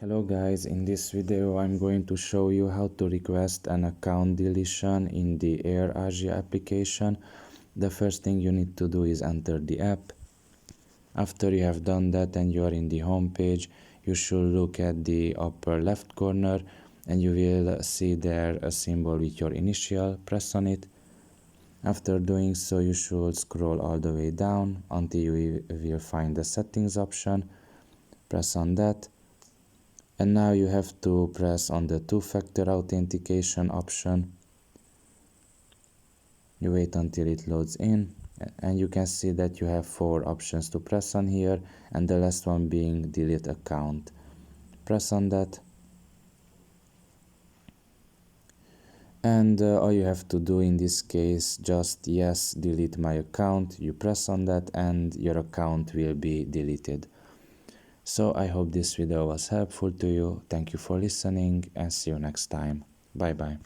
Hello guys, in this video I'm going to show you how to request an account deletion in the AirAsia application. The first thing you need to do is enter the app. After you have done that and you are in the home page, you should look at the upper left corner and you will see there a symbol with your initial. Press on it. After doing so, you should scroll all the way down until you will find the settings option. Press on that. And now you have to press on the two-factor authentication option. You wait until it loads in and you can see that you have 4 options to press on here, and the last one being delete account. Press on that. And all you have to do in this case, just yes, delete my account. You press on that and your account will be deleted. So I hope this video was helpful to you. Thank you for listening and see you next time. Bye bye.